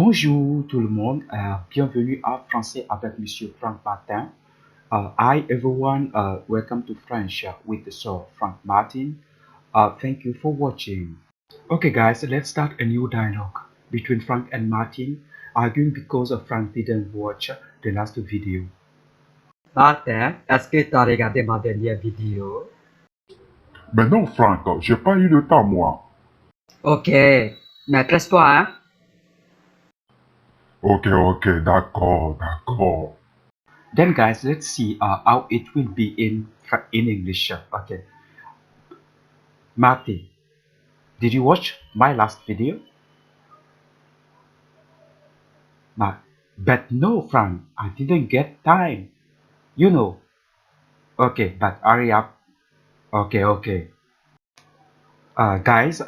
Bonjour tout le monde, bienvenue à Français avec Monsieur Frank Martin. Hi everyone, welcome to French with Sir Frank Martin. Thank you for watching. Okay guys, let's start a new dialogue between Frank and Martin, arguing because Frank didn't watch the last video. Martin, est-ce que tu as regardé ma dernière vidéo? Mais non, Franck, j'ai pas eu le temps, moi. Ok, mais presse-toi, hein? Ok, d'accord. Then guys, let's see how it will be in English. Okay. Martin, did you watch my last video? But no, Frank, I didn't get time. You know. Okay, but hurry up. Okay. Guys,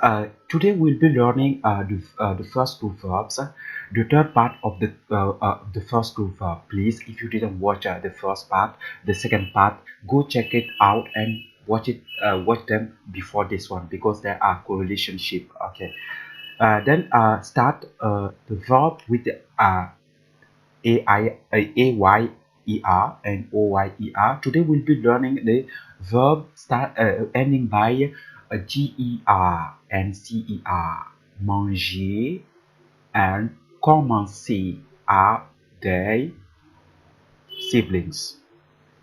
today we'll be learning the first two verbs, the third part of the first two verbs. Please, if you didn't watch the first part, the second part, go check it out and watch them before this one because there are correlationship. Okay. Then start the verb with the A-Y-E-R and O-Y-E-R. Today we'll be learning the verb ending by G-E-R and C-E-R. Manger and commencer are they siblings.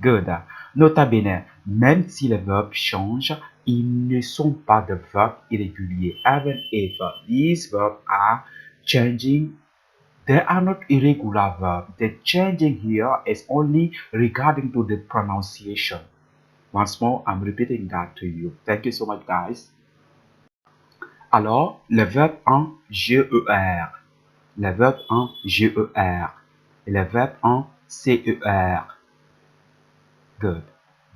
Good. Nota bene, même si les verbes changent, ils ne sont pas de verbes irréguliers. Even if these verbs are changing, they are not irregular verbs. The changing here is only regarding to the pronunciation. Once more, I'm repeating that to you. Thank you so much, guys. Alors, le verbe en GER, le verbe en GER, et le verbe en CER. Good.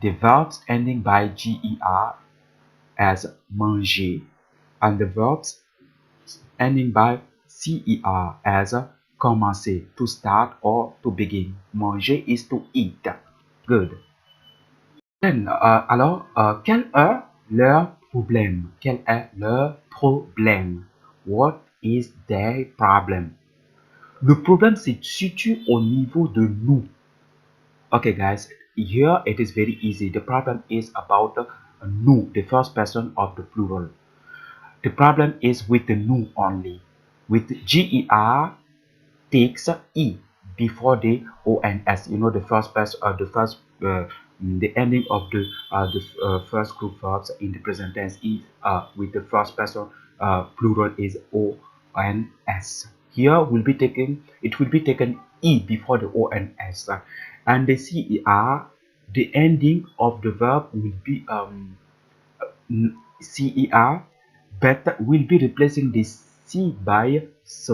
The verbs ending by GER as manger, and the verbs ending by CER as commencer, to start or to begin. Manger is to eat. Good. Then, alors, quel est leur problème? Quel est leur problème? What is their problem? Le problème se situe au niveau de nous. Okay, guys, here it is very easy. The problem is about nous, the first person of the plural. The problem is with the nous only. With GER takes E before the ONS. You know, the first person, the ending of the first group verbs in the present tense is with the first person plural is ONS. Here it will be taken E before the ONS, and the CER, the ending of the verb will be CER, but will be replacing the C by S.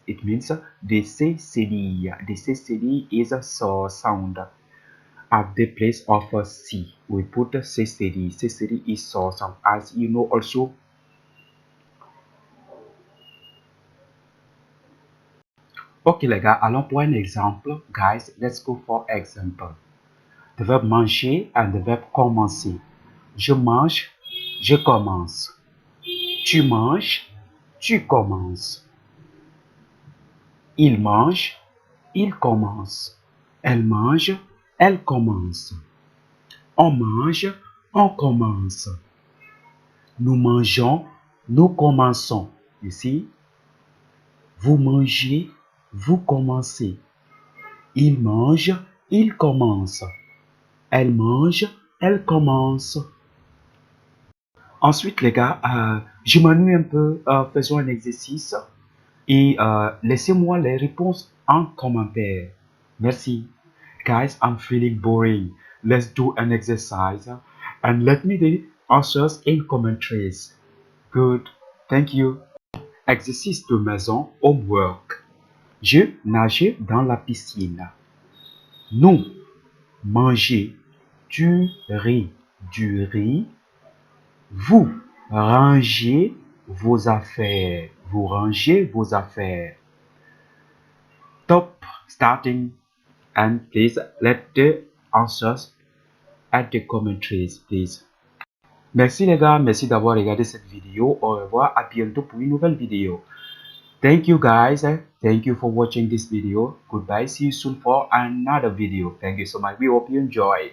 It means the CCD. The CCD is a so sound. At the place of a C, we put a CCD. CCD is so sound, as you know also. Ok les gars, allons pour un exemple. Guys, let's go for example. The verb manger and the verb commencer. Je mange, je commence. Tu manges, tu commences. Il mange, il commence. Elle mange, elle commence. On mange, on commence. Nous mangeons, nous commençons. You see? Vous mangez, vous commencez. Il mange, il commence. Elle mange, elle commence. Ensuite, les gars, je m'ennuie un peu. Faisons un exercice. Et laissez-moi les réponses en commentaire. Merci. Guys, I'm feeling boring. Let's do an exercise and let me the answers in commentaries. Good. Thank you. Exercice de maison, homework. Je nageais dans la piscine. Nous manger du riz. Vous rangez vos affaires. Vous rangez vos affaires. Stop starting and please let the answers at the commentaries, please. Merci les gars, merci d'avoir regardé cette vidéo. Au revoir, à bientôt pour une nouvelle vidéo. Thank you guys. Thank you for watching this video. Goodbye. See you soon for another video. Thank you so much. We hope you enjoy.